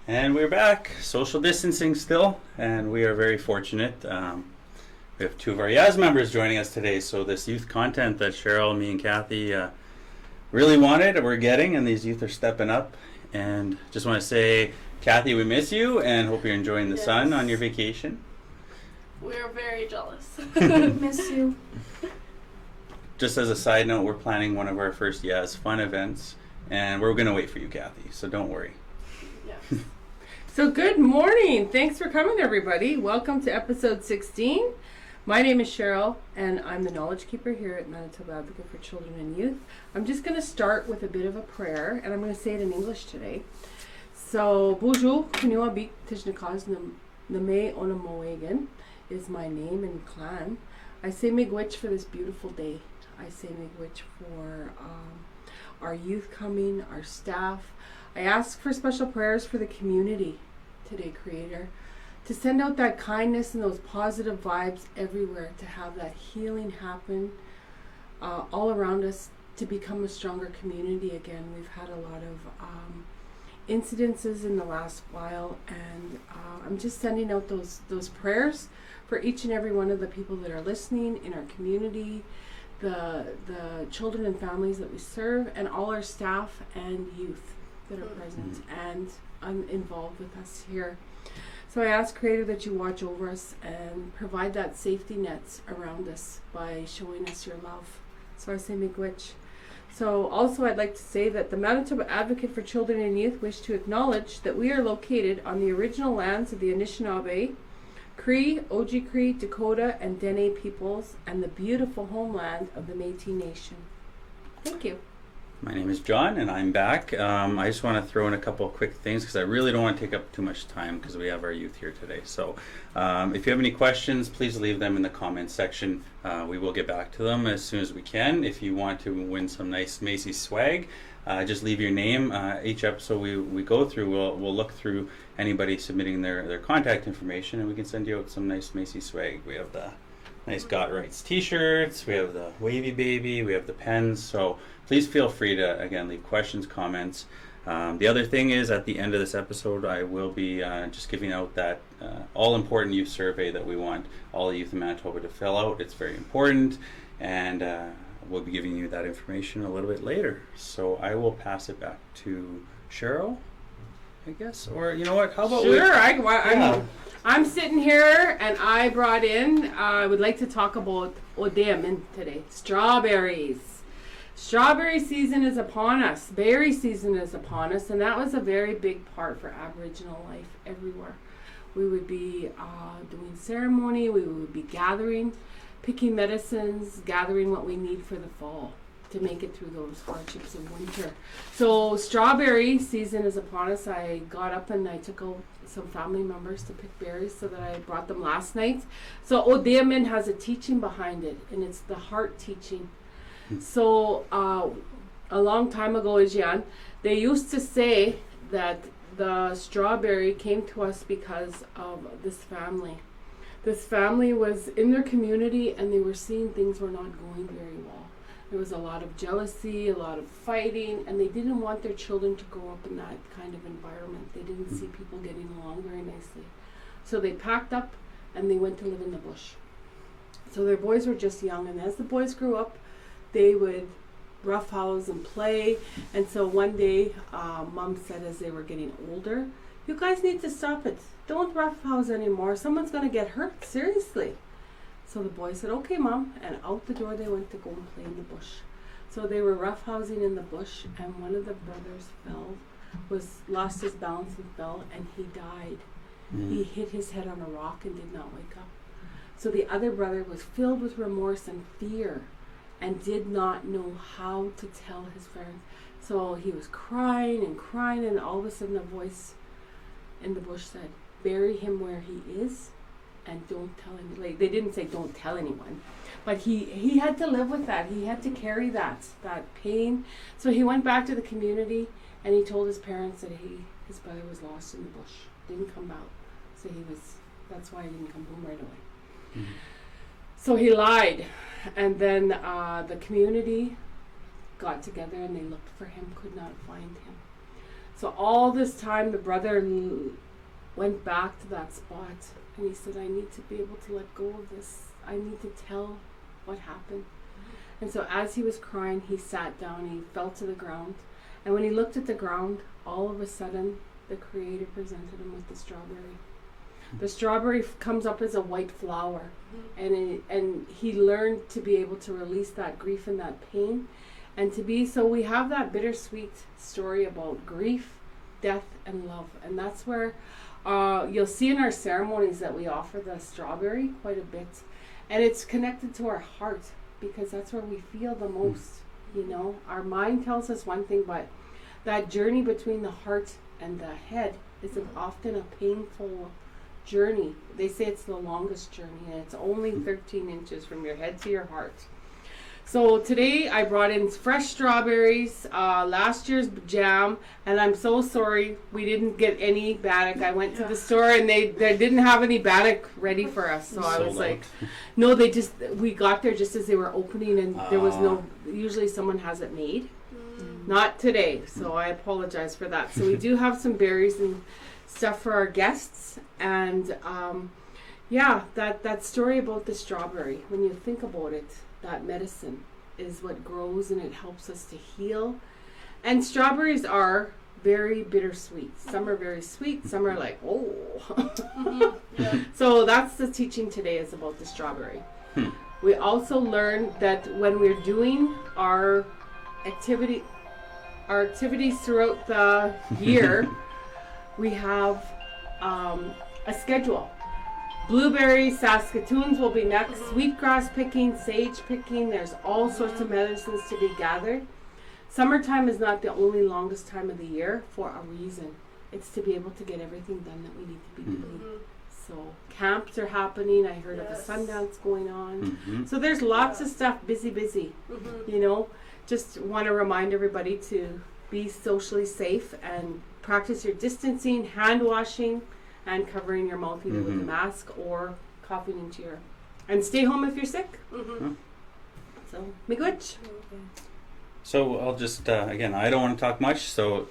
And we're back, social distancing still, and we are very fortunate. We have two of our YAAS members joining us today, so this youth content that Cheryl, me, and Kathy really wanted, we're getting, and these youth are stepping up. And just want to say, Kathy, we miss you, and hope you're enjoying the sun on your vacation. We're very jealous. Miss you. Just as a side note, we're planning one of our first YAAS fun events, and we're going to wait for you, Kathy, so don't worry. Yes. So good morning. Thanks for coming, everybody. Welcome to episode 16. My name is Cheryl, and I'm the knowledge keeper here at Manitoba Advocate for Children and Youth. I'm just going to start with a bit of a prayer, and I'm going to say it in English today. So, bonjour, Kaniwabik Tijnikaz Name Onamoegan is my name and clan. I say miigwech for this beautiful day. I say miigwech for our youth coming, our staff. I ask for special prayers for the community today, Creator, to send out that kindness and those positive vibes everywhere, to have that healing happen all around us, to become a stronger community again. We've had a lot of incidences in the last while, and I'm just sending out those prayers for each and every one of the people that are listening in our community, the children and families that we serve, and all our staff and youth that are present and involved with us here. So I ask, Creator, that you watch over us and provide that safety nets around us by showing us your love. So I say miigwech. So also I'd like to say that the Manitoba Advocate for Children and Youth wish to acknowledge that we are located on the original lands of the Anishinaabe, Cree, Oji-Cree, Dakota, and Dene peoples, and the beautiful homeland of the MACY Nation. Thank you. My name is John, and I'm back. I just want to throw in a couple of quick things because I really don't want to take up too much time because we have our youth here today. So if you have any questions, please leave them in the comments section. We will get back to them as soon as we can. If you want to win some nice MACY swag, just leave your name. Each episode we go through, we'll look through anybody submitting their contact information, and we can send you out some nice MACY swag. We have the nice Got Rights t-shirts, we have the Wavy Baby, we have the pens, so please feel free to, again, leave questions, comments. The other thing is, at the end of this episode, I will be just giving out that all-important youth survey that we want all the youth in Manitoba to fill out. It's very important, and we'll be giving you that information a little bit later. So I will pass it back to Cheryl, I guess, or you know what, how about I'm sitting here, and I brought in, I would like to talk about Odeamin today. Strawberries. Strawberry season is upon us. Berry season is upon us, and that was a very big part for Aboriginal life everywhere. We would be doing ceremony, we would be gathering, picking medicines, gathering what we need for the fall to make it through those hardships of winter. So strawberry season is upon us. I got up and I took out some family members to pick berries so that I brought them last night. So Odeamin has a teaching behind it, and it's the heart teaching. So a long time ago, Ajian, they used to say that the strawberry came to us because of this family. This family was in their community, and they were seeing things were not going very well. There was a lot of jealousy, a lot of fighting, and they didn't want their children to grow up in that kind of environment. They didn't see people getting along very nicely. So they packed up and they went to live in the bush. So their boys were just young, and as the boys grew up, they would roughhouse and play. And so one day, Mom said as they were getting older, "You guys need to stop it. Don't roughhouse anymore. Someone's going to get hurt, seriously." So the boy said, "Okay, Mom," and out the door they went to go and play in the bush. So they were roughhousing in the bush, and one of the brothers lost his balance and fell, and he died. He hit his head on a rock and did not wake up. So the other brother was filled with remorse and fear and did not know how to tell his parents. So he was crying, and all of a sudden a voice in the bush said, "Bury him where he is, and don't tell anyone." Like, they didn't say don't tell anyone, but he had to live with that. He had to carry that pain. So he went back to the community, and he told his parents that his brother was lost in the bush, didn't come out. So that's why he didn't come home right away. Mm-hmm. So he lied, and then the community got together and they looked for him, could not find him. So all this time, the brother went back to that spot, and he said, I need to be able to let go of this. I need to tell what happened. And so as he was crying, he sat down, he fell to the ground. And when he looked at the ground, all of a sudden, the Creator presented him with the strawberry. The strawberry comes up as a white flower. And he learned to be able to release that grief and that pain. And to be, so we have that bittersweet story about grief, death, and love. And that's where you'll see in our ceremonies that we offer the strawberry quite a bit. And it's connected to our heart, because that's where we feel the most, you know. Our mind tells us one thing, but that journey between the heart and the head is often a painful journey. They say it's the longest journey, and it's only 13 inches from your head to your heart. So today I brought in fresh strawberries, last year's jam, and I'm so sorry we didn't get any Baddock. I went to the store and they didn't have any Baddock ready for us. So I was like, no, we got there just as they were opening, and there was no, usually someone has it made. Not today, so I apologize for that. So we do have some berries and stuff for our guests, and that story about the strawberry, when you think about it, that medicine is what grows and it helps us to heal. And strawberries are very bittersweet. Some are very sweet, some are like, oh. So that's the teaching today, is about the strawberry. We also learned that when we're doing our activities throughout the year, we have a schedule. Blueberries, Saskatoons will be next. Sweetgrass picking, sage picking. There's all sorts of medicines to be gathered. Summertime is not the only longest time of the year for a reason. It's to be able to get everything done that we need to be doing. So camps are happening. I heard of a Sundance going on. So there's lots of stuff, busy. You know, just want to remind everybody to be socially safe and practice your distancing, hand washing, and covering your mouth either with a mask or coughing into your, and stay home if you're sick. So, miigwech. So I'll just, again, I don't want to talk much. So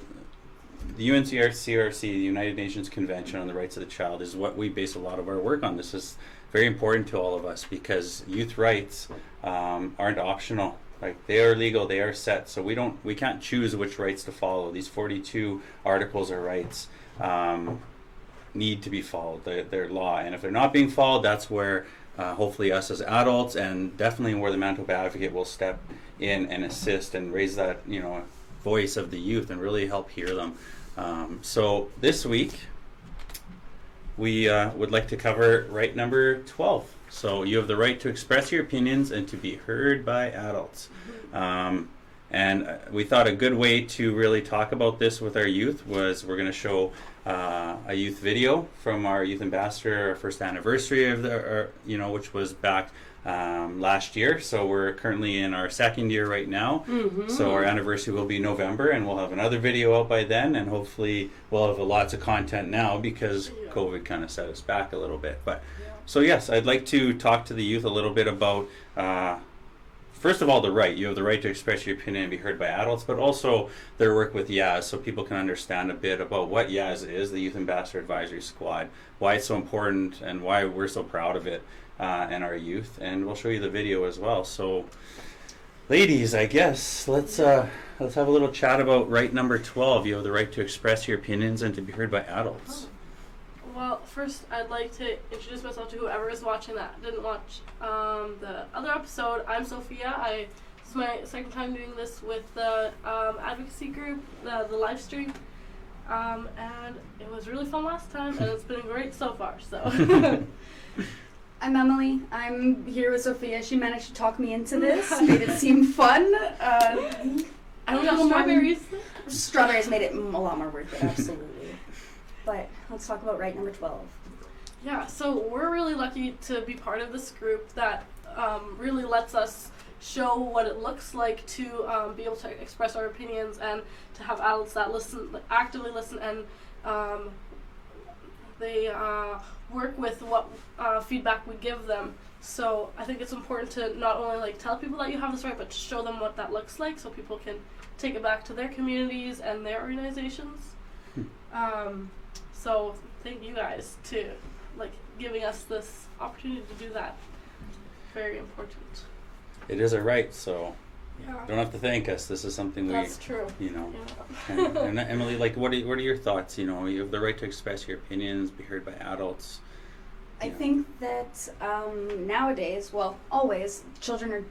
the UNCRC, the United Nations Convention on the Rights of the Child, is what we base a lot of our work on. This is very important to all of us, because youth rights aren't optional. Like, they are legal, they are set. So we can't choose which rights to follow. These 42 articles or rights need to be followed. They're law, and if they're not being followed, that's where hopefully us as adults, and definitely where the Manitoba Advocate will step in and assist and raise that, you know, voice of the youth and really help hear them. So this week we would like to cover right number 12. So you have the right to express your opinions and to be heard by adults. And we thought a good way to really talk about this with our youth was we're going to show a youth video from our youth ambassador, our first anniversary of which was back last year. So we're currently in our second year right now. So our anniversary will be November, and we'll have another video out by then, and hopefully we'll have lots of content now because COVID kind of set us back a little bit. But so yes, I'd like to talk to the youth a little bit about first of all, the right. You have the right to express your opinion and be heard by adults, but also their work with YAAS, so people can understand a bit about what YAAS is, the Youth Ambassador Advisory Squad, why it's so important, and why we're so proud of it and our youth. And we'll show you the video as well. So, ladies, I guess let's have a little chat about right number 12. You have the right to express your opinions and to be heard by adults. Well, first I'd like to introduce myself to whoever is watching that didn't watch the other episode. I'm Sophia. This is my second time doing this with the advocacy group, the live stream, and it was really fun last time, and it's been great so far. So. I'm Emily. I'm here with Sophia. She managed to talk me into this, made it seem fun. I don't know, strawberries. Strawberries made it a lot more worth it, absolutely. But let's talk about right number 12. Yeah, so we're really lucky to be part of this group that really lets us show what it looks like to be able to express our opinions and to have adults that actively listen, and they work with what feedback we give them. So I think it's important to not only tell people that you have this right, but to show them what that looks like so people can take it back to their communities and their organizations. So thank you guys to like giving us this opportunity to do that. Very important. It is a right, so Yeah. don't have to thank us. This is something That's true. you know. Yeah. And Emily, like, what are your thoughts? You know, you have the right to express your opinions, be heard by adults. I think that nowadays, well, always, children are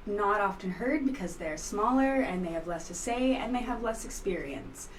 not often heard because they're smaller and they have less to say and they have less experience.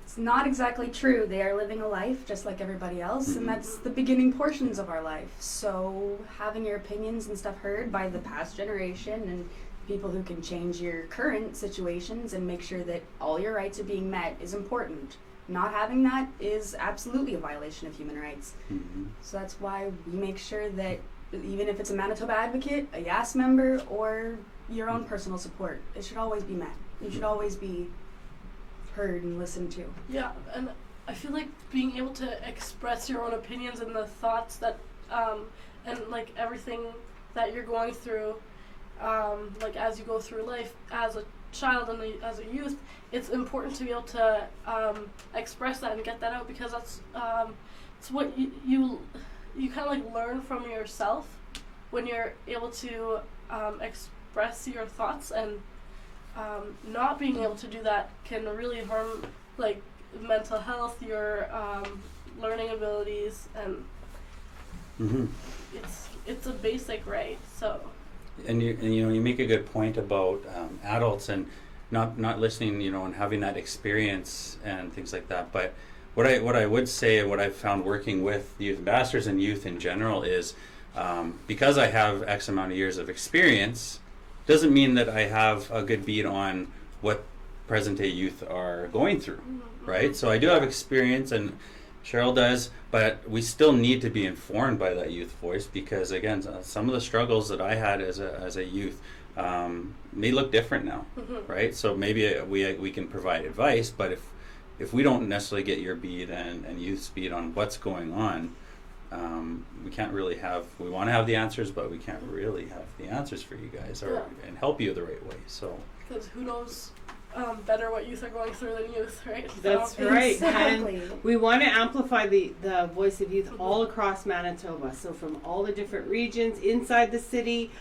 It's not exactly true. They are living a life just like everybody else, and that's the beginning portions of our life. So having your opinions and stuff heard by the past generation and people who can change your current situations and make sure that all your rights are being met is important. Not having that is absolutely a violation of human rights. Mm-hmm. So that's why we make sure that even if it's a Manitoba advocate, a YAAS member, or your own personal support, it should always be met. You should always be heard and listened to. Yeah, and I feel like being able to express your own opinions and the thoughts that, and like everything that you're going through, like as you go through life as a child and as a youth, it's important to be able to express that and get that out, because that's it's what you kind of like learn from yourself when you're able to express your thoughts, and not being able to do that can really harm like mental health, your learning abilities, and it's a basic right. So And you make a good point about adults and not listening, you know, and having that experience and things like that. But what I would say, and what I've found working with youth ambassadors and youth in general is, because I have X amount of years of experience, doesn't mean that I have a good beat on what present day youth are going through, right? So I do have experience, and Cheryl does, but we still need to be informed by that youth voice, because again, some of the struggles that I had as a youth may look different now, right? So maybe we can provide advice, but if we don't necessarily get your beat and youth's beat on what's going on, we can't really we want to have the answers, but we can't really have the answers for you guys and help you the right way. So because who knows better what youth are going through than youth, right? That's So, right. Exactly. And we want to amplify the voice of youth all across Manitoba. So from all the different regions, inside the city,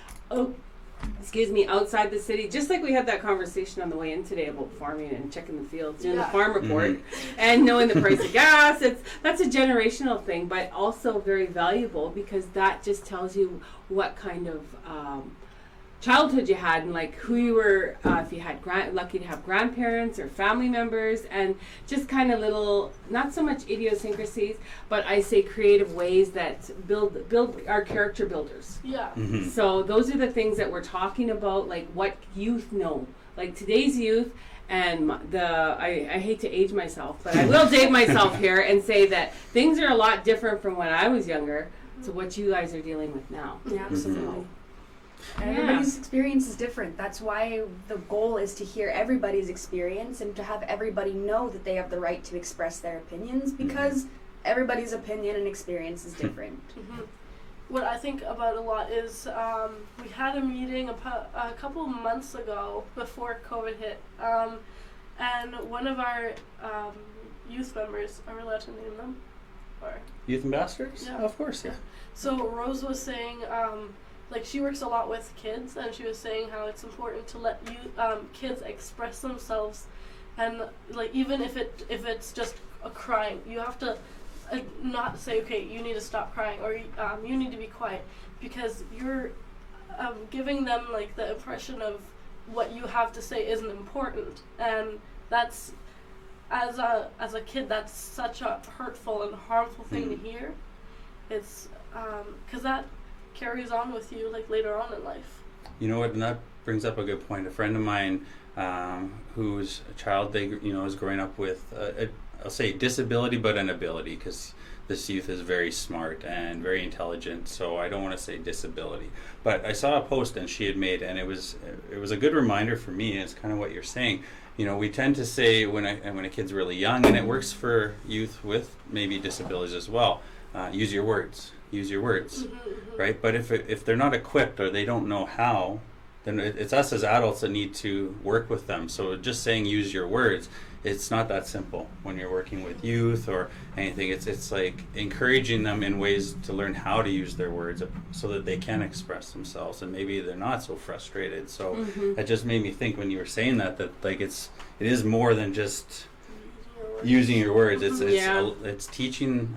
outside the city. Just like we had that conversation on the way in today about farming and checking the fields, doing the farm report, and knowing the price of gas. That's a generational thing, but also very valuable, because that just tells you what kind of childhood you had, and like who you were, if you had lucky to have grandparents or family members, and just kind of little, not so much idiosyncrasies, but I say creative ways that build our character builders. Yeah. So those are the things that we're talking about, like what youth know, like today's youth. And I hate to age myself, but I will date myself here and say that things are a lot different from when I was younger to what you guys are dealing with now. Yeah, absolutely. Everybody's experience is different. That's why the goal is to hear everybody's experience and to have everybody know that they have the right to express their opinions, because everybody's opinion and experience is different. What I think about a lot is we had a meeting a couple of months ago before COVID hit, and one of our youth members, are we allowed to name them? Or youth ambassadors? Yeah. Of course, yeah. So Rose was saying, like, she works a lot with kids, and she was saying how it's important to let kids express themselves, and like even if it's just a crying, you have to not say, okay, you need to stop crying, or you need to be quiet, because you're giving them like the impression of what you have to say isn't important, and that's as a kid, that's such a hurtful and harmful thing to hear. It's because that carries on with you like later on in life. You know what, and that brings up a good point. A friend of mine whose child is growing up with I'll say disability, but an ability, because this youth is very smart and very intelligent, so I don't want to say disability. But I saw a post and she had made, and it was a good reminder for me, and it's kind of what you're saying. You know, we tend to say when a kid's really young, and it works for youth with maybe disabilities as well, use your words, right? But if they're not equipped or they don't know how, then it's us as adults that need to work with them. So just saying use your words, it's not that simple when you're working with youth or anything. It's like encouraging them in ways to learn how to use their words so that they can express themselves and maybe they're not so frustrated. So that just made me think when you were saying that like it is more than just using your words. It's teaching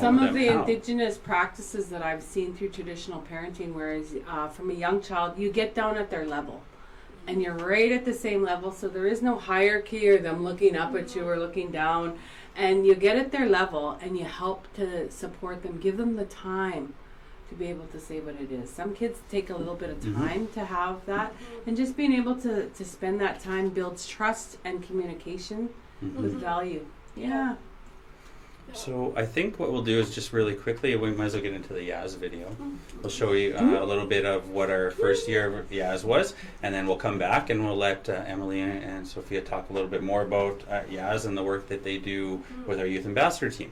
some of them the how. indigenous practices that I've seen through traditional parenting, whereas from a young child you get down at their level and you're right at the same level, so there is no hierarchy or them looking up at you or looking down, and you get at their level and you help to support them, give them the time to be able to say what it is. Some kids take a little bit of time to have that, and just being able to spend that time builds trust and communication with value. Yeah. So I think what we'll do is just really quickly, we might as well get into the YAAS video. We'll show you a little bit of what our first year of YAAS was, and then we'll come back and we'll let Emily and Sophia talk a little bit more about YAAS and the work that they do with our youth ambassador team.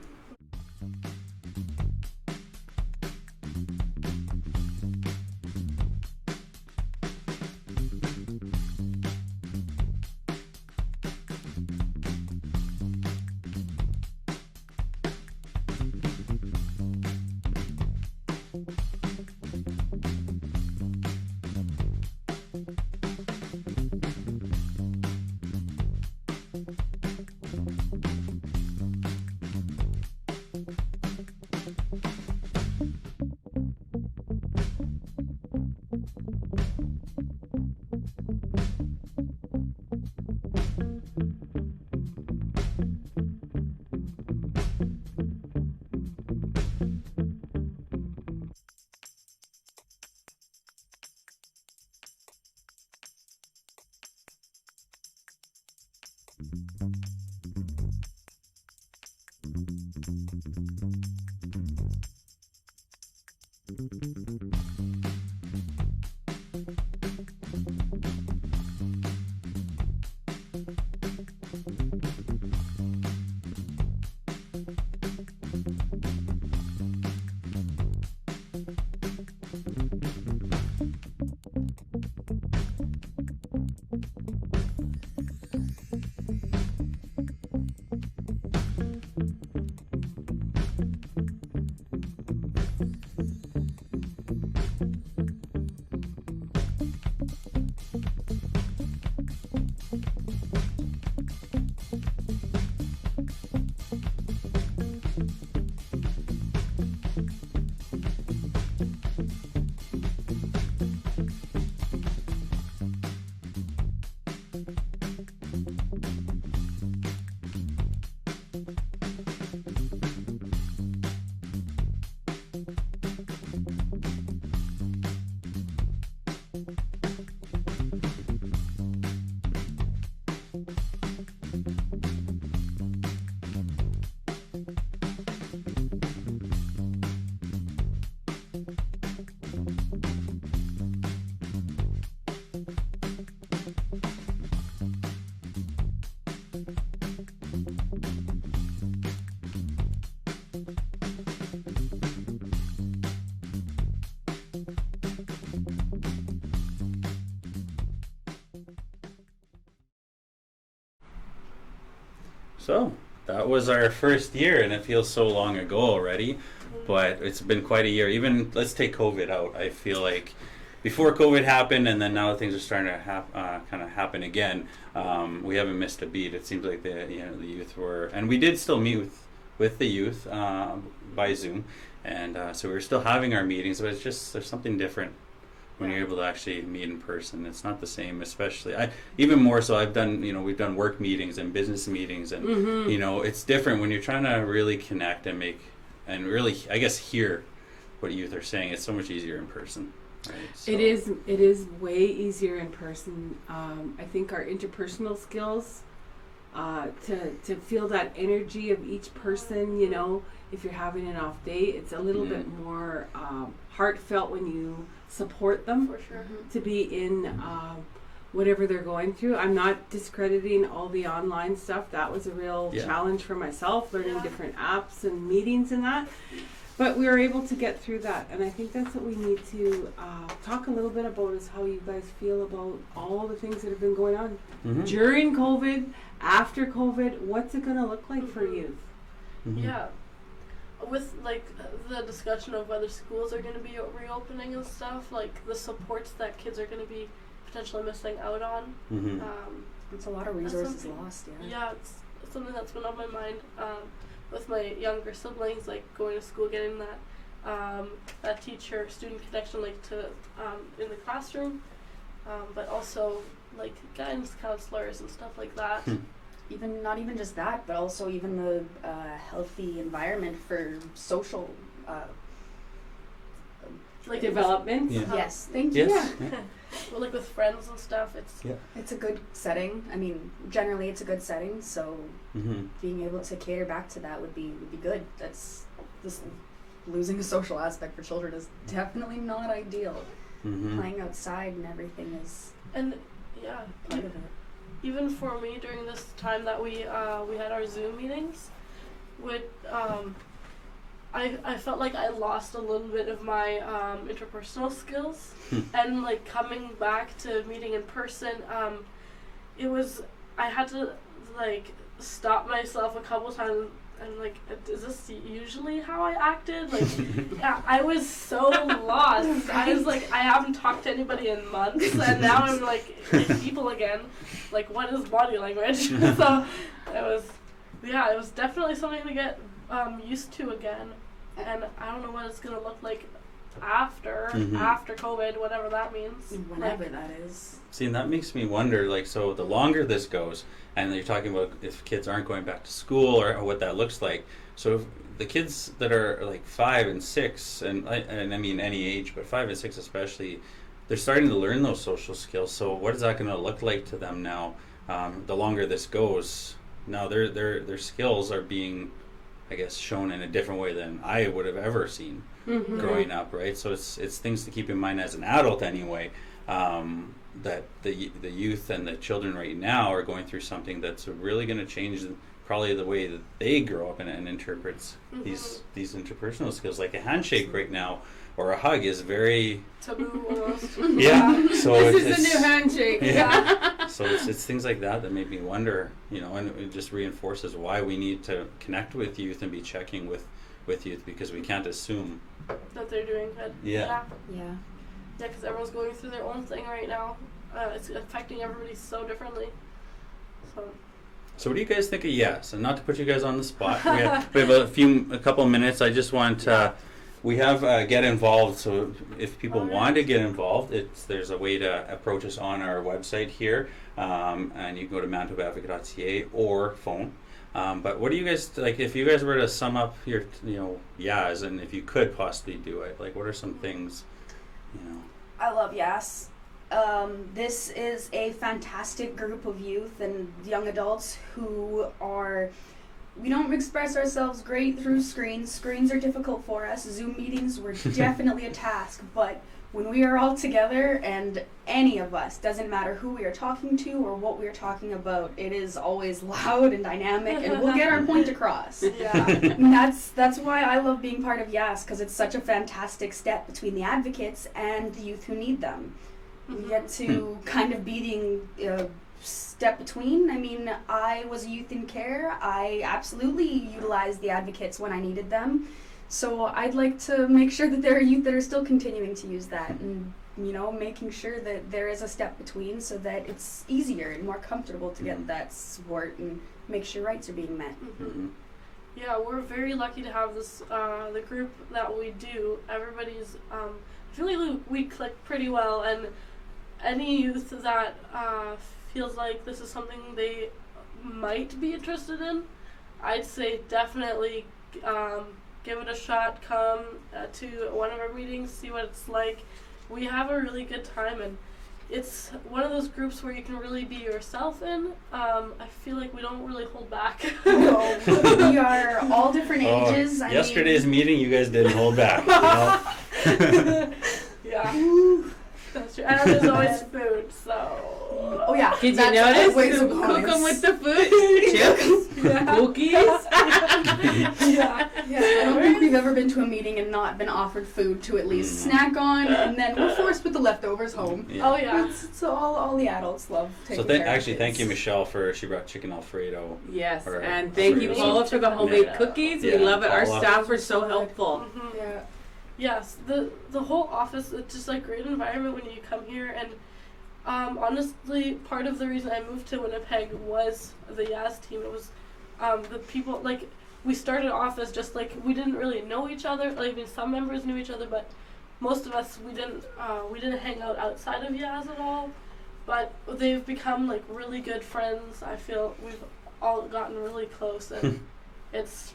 So that was our first year, and it feels so long ago already, but it's been quite a year. Even let's take COVID out. I feel like before COVID happened, and then now things are starting to kind of happen again. We haven't missed a beat. It seems like the youth were, and we did still meet with the youth by Zoom, and so we were still having our meetings. But it's just there's something different when you're able to actually meet in person. It's not the same, especially even more so. I've done, we've done work meetings and business meetings, and it's different when you're trying to really connect and make and really, I guess, hear what youth are saying. It's so much easier in person. Right? So. It is way easier in person. I think our interpersonal skills, to feel that energy of each person, if you're having an off day, it's a little bit more heartfelt when you support them. For sure. To be in whatever they're going through. I'm not discrediting all the online stuff. That was a real challenge for myself, learning different apps and meetings and that. But we were able to get through that, and I think that's what we need to talk a little bit about, is how you guys feel about all the things that have been going on Mhm. during COVID, after COVID. What's it going to look like for youth? Mhm. Yeah. With like the discussion of whether schools are going to be reopening and stuff, like the supports that kids are going to be potentially missing out on. Mhm. It's a lot of That's resources something- lost, yeah. Yeah, it's something that's been on my mind with my younger siblings, like going to school, getting that teacher-student connection, like to in the classroom, but also like guidance counselors and stuff like that. Even not even just that, but also even the healthy environment for social. Like Development. Yeah. Yes, thank you. Yes. Yeah. Yeah. well, like with friends and stuff. It's Yeah. It's a good setting. I mean, generally it's a good setting, so Mhm. being able to cater back to that would be good. That's this losing a social aspect for children is definitely not ideal. Mhm. Playing outside and everything is and yeah, part of it. even for me during this time that we had our Zoom meetings, would I felt like I lost a little bit of my interpersonal skills, and like coming back to meeting in person, I had to like stop myself a couple times and like, is this usually how I acted? Like, yeah, I was so lost. I was like, I haven't talked to anybody in months, and now I'm like people again. Like, what is body language? So it was definitely something to get used to again. And I don't know what it's gonna look like after COVID, whatever that means. Whenever that is. See, and that makes me wonder, like, so the longer this goes, and you're talking about if kids aren't going back to school or what that looks like. So if the kids that are like 5 and 6, and I mean any age, but 5 and 6 especially, they're starting to learn those social skills. So what is that going to look like to them now? The longer this goes, now their skills are being, I guess, shown in a different way than I would have ever seen growing up, right? So it's things to keep in mind as an adult anyway, that the youth and the children right now are going through something that's really going to change probably the way that they grow up and interprets these interpersonal skills. Like a handshake right now or a hug is very taboo almost. yeah. So This it's is the new handshake. yeah. So it's things like that made me wonder, and it just reinforces why we need to connect with youth and be checking with youth, because we can't assume. That they're doing good. Yeah. Yeah. Yeah, because everyone's going through their own thing right now. It's affecting everybody so differently. So what do you guys think of YAAS? And not to put you guys on the spot, we have a couple minutes. I just want we have get involved. So if people want to get involved, there's a way to approach us on our website here, and you can go to manitobaadvocate.ca or phone. But what do you guys like? If you guys were to sum up your YAAS, and if you could possibly do it, like what are some things? I love YAAS. This is a fantastic group of youth and young adults who we don't express ourselves great through screens. Screens are difficult for us. Zoom meetings were definitely a task, but when we are all together, and any of us, doesn't matter who we are talking to or what we are talking about, it is always loud and dynamic, and we'll get our point across. Yeah. And that's why I love being part of YAAS, because it's such a fantastic step between the advocates and the youth who need them. We get to kind of being step between. I mean, I was a youth in care. I absolutely utilized the advocates when I needed them. So I'd like to make sure that there are youth that are still continuing to use that, and making sure that there is a step between so that it's easier and more comfortable to get that support and make sure rights are being met. Yeah, we're very lucky to have this the group that we do. Everybody's I feel like we click pretty well, and any youth that feels like this is something they might be interested in, I'd say definitely give it a shot. Come to one of our meetings, see what it's like. We have a really good time, and it's one of those groups where you can really be yourself in. I feel like we don't really hold back. No, we are all different ages. Yesterday's meeting, you guys didn't hold back. Yeah. That's true. And there's always food, so. Oh Oh yeah. Did you That's notice? always a Cook bonus. them with the food, chips, Yeah. cookies. Yeah. Yeah, I don't think we've ever been to a meeting and not been offered food to at least snack on, and then we're forced with the leftovers home. Yeah. Oh yeah. It's all the adults love taking So care of actually, thank you, kids. Michelle, she brought chicken Alfredo. Yes, Or- and thank you, or- Paula, for the homemade Yeah. cookies. Yeah, We love it. Our Paula. staff are so helpful. Mhm. Yeah. Yes, the whole office, it's just like great environment when you come here, and honestly, part of the reason I moved to Winnipeg was the YAAS team. It was the people, like, we started off as just like, we didn't really know each other. Like, I mean, some members knew each other, but most of us, we didn't hang out outside of YAAS at all. But they've become like really good friends. I feel we've all gotten really close, and it's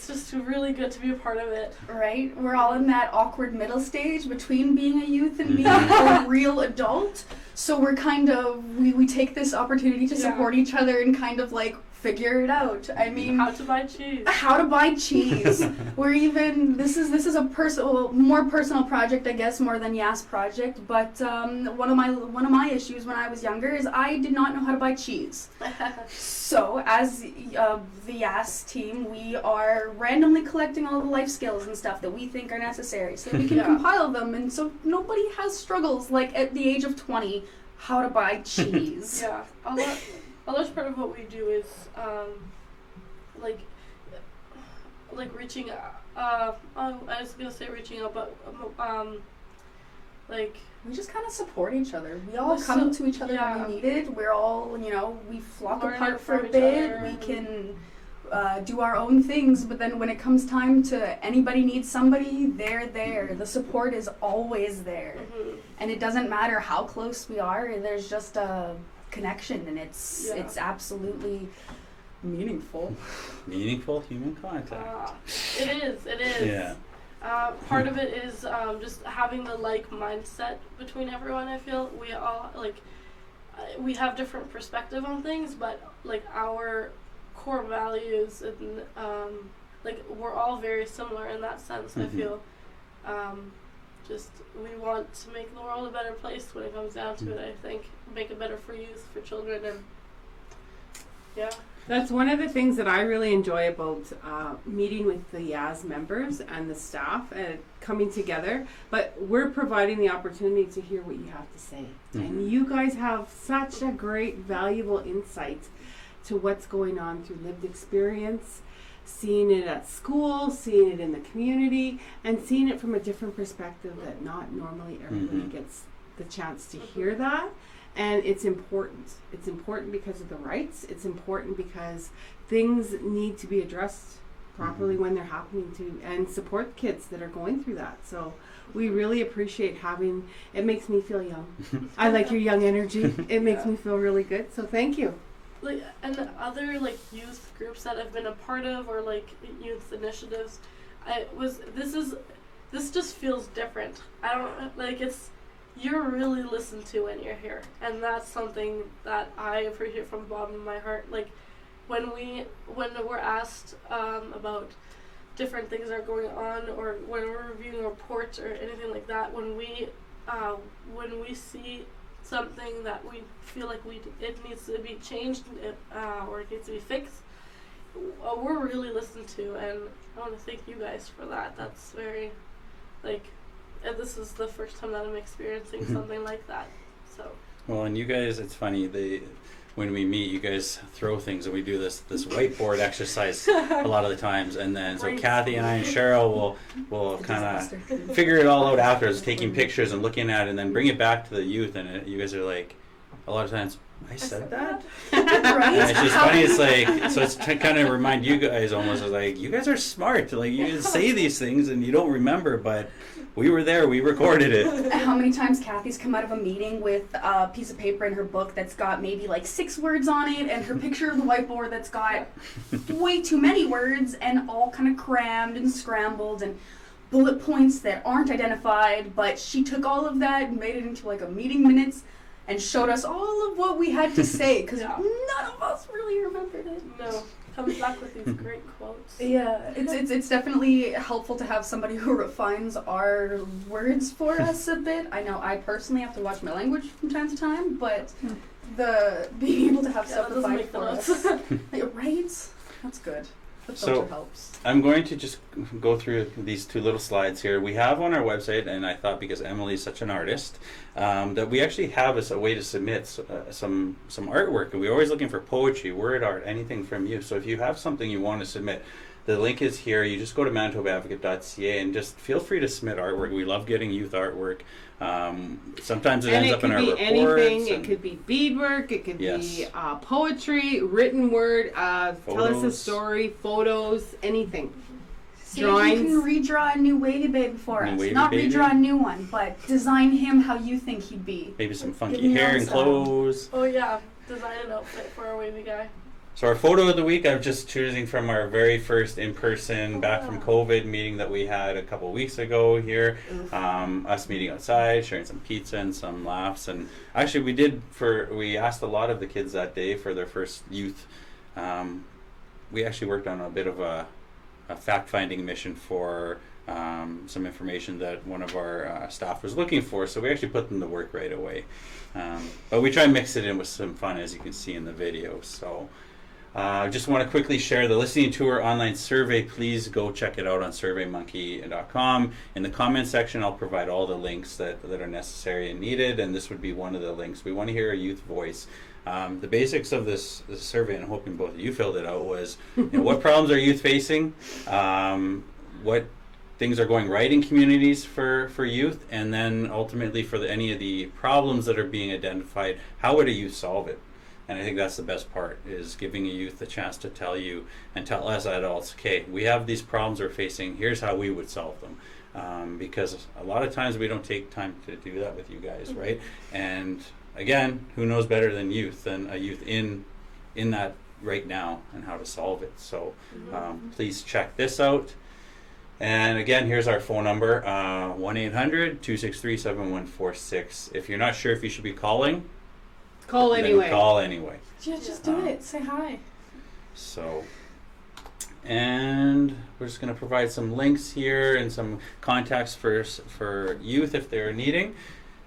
just really good to be a part of it. Right? We're all in that awkward middle stage between being a youth and being a real adult. So we're kind of, we take this opportunity to Yeah. support each other and kind of like figure it out. I mean, How to buy cheese. how to buy cheese. We're even, this is a more personal project, I guess, more than YAAS project. But one of my issues when I was younger is I did not know how to buy cheese. So as the YAAS team, we are randomly collecting all the life skills and stuff that we think are necessary, so we can Yeah. compile them, and so nobody has struggles like at the age of 20 how to buy cheese. Yeah, a large part of what we do is like reaching. I was gonna say reaching out, but like We just kind of support each other. We all Well, come so- to each other yeah. when we need it. We're all, we flock Learn apart it for from a each bit. other We and- can do our own things, but then when it comes time to anybody needs somebody, they're there. The support is always there. mhm. And it doesn't matter how close we are, there's just a connection, and it's Yeah. absolutely meaningful. Meaningful human contact. It is. Yeah. Part of it is just having the like mindset between everyone. I feel we all we have different perspective on things, but like our core values and we're all very similar in that sense. I Mhm. feel just we want to make the world a better place when it comes down to it. I think make it better for youth, for children, and yeah. That's one of the things that I really enjoy about meeting with the YAAS members and the staff and coming together. But we're providing the opportunity to hear what you have to say. And you guys have such a great, valuable insight to what's going on through lived experience, seeing it at school, seeing it in the community, and seeing it from a different perspective that not normally everybody gets the chance to hear that. And it's important. It's important because of the rights. It's important because things need to be addressed properly when they're happening to, and support kids that are going through that. So we really appreciate having, it makes me feel young. I like your young energy. It makes me feel really good. So thank you. Like, and other like youth groups that I've been a part of, or like youth initiatives, this just feels different. I don't like you're really listened to when you're here, and that's something that I appreciate from the bottom of my heart. Like when we're asked about different things that are going on, or when we're reviewing reports or anything like that, when we see something that we feel like it needs to be changed or it needs to be fixed, we're really listened to, and I want to thank you guys for that. That's very and this is the first time that I'm experiencing something like that. So Well, and you guys, it's funny, when we meet, you guys throw things, and we do this whiteboard exercise a lot of the times, and then so Kathy and I and Cheryl will kind of figure it all out afterwards, taking pictures and looking at it, and then bring it back to the youth, and you guys are like, a lot of times, I said that? Right? And it's just funny, it's like, so it's to kind of remind you guys almost, like, you guys are smart, like, you guys say these things, and you don't remember, but we were there, we recorded it. How many times Kathy's come out of a meeting with a piece of paper in her book that's got maybe like 6 words on it, and her picture of the whiteboard that's got way too many words and all kind of crammed and scrambled, and bullet points that aren't identified, but she took all of that and made it into like a meeting minutes and showed us all of what we had to say, because Yeah. none of us really remembered it. no, Comes back with these great quotes. Yeah, it's definitely helpful to have somebody who refines our words for us a bit. I know I personally have to watch my language from time to time, but the being able to have stuff that doesn't refined make the for notes. us, right? That's good. The So- filter helps. I'm going to just go through these two little slides here. We have on our website, and I thought because Emily is such an artist, that we actually have a way to submit some artwork. And we're always looking for poetry, word art, anything from you. So if you have something you want to submit, the link is here. You just go to manitobaadvocate.ca and just feel free to submit artwork. We love getting youth artwork. Sometimes it And ends it up in could our be reports. anything. It and- could be beadwork. It could Yes. be poetry, written word, tell us a Photos. story, photos, anything. See if you Drawings. can redraw a new Wavy Baby for New us. Wavy Not Baby? redraw a new one, but design him how you think he'd be. Maybe some Give funky me your hair own and style. clothes. Oh yeah, design an outfit for our wavy guy. So our photo of the week, I'm just choosing from our very first in-person back from COVID meeting that we had a couple weeks ago here. Us meeting outside, sharing some pizza and some laughs. And actually we asked a lot of the kids that day for their first youth. We actually worked on a bit of a fact-finding mission for some information that one of our staff was looking for. So we actually put them to work right away. But we try and mix it in with some fun, as you can see in the video. So I just want to quickly share the listening tour online survey. Please go check it out on surveymonkey.com. In the comment section, I'll provide all the links that are necessary and needed, and this would be one of the links. We want to hear a youth voice. The basics of this survey, and I'm hoping both of you filled it out, was what problems are youth facing, what things are going right in communities for youth, and then ultimately for any of the problems that are being identified, how would a youth solve it? And I think that's the best part, is giving a youth the chance to tell you and tell us adults, okay, we have these problems we're facing, here's how we would solve them. Because a lot of times we don't take time to do that with you guys, right? And again, who knows better than a youth in that right now and how to solve it. So please check this out. And again, here's our phone number, 1-800-263-7146. If you're not sure if you should be calling, Call then anyway. call anyway. Yeah, just do it. Say hi. So, and we're just going to provide some links here and some contacts for youth if they're needing.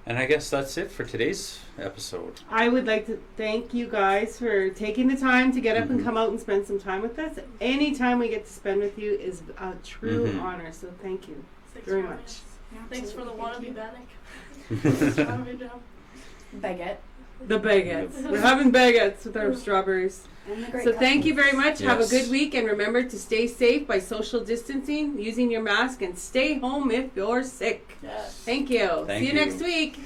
And I guess that's it for today's episode. I would like to thank you guys for taking the time to get up and come out and spend some time with us. Any time we get to spend with you is a true honor. So thank you Thanks very for much. having us. Thanks for the Absolutely. wannabe bannock. Baguette. The baguettes. We're having baguettes with our strawberries. And the great So thank you very much. Have a Yes. good week, and remember to stay safe by social distancing, using your mask, and stay home if you're sick. Yes. Thank you. Thank See you you. next week.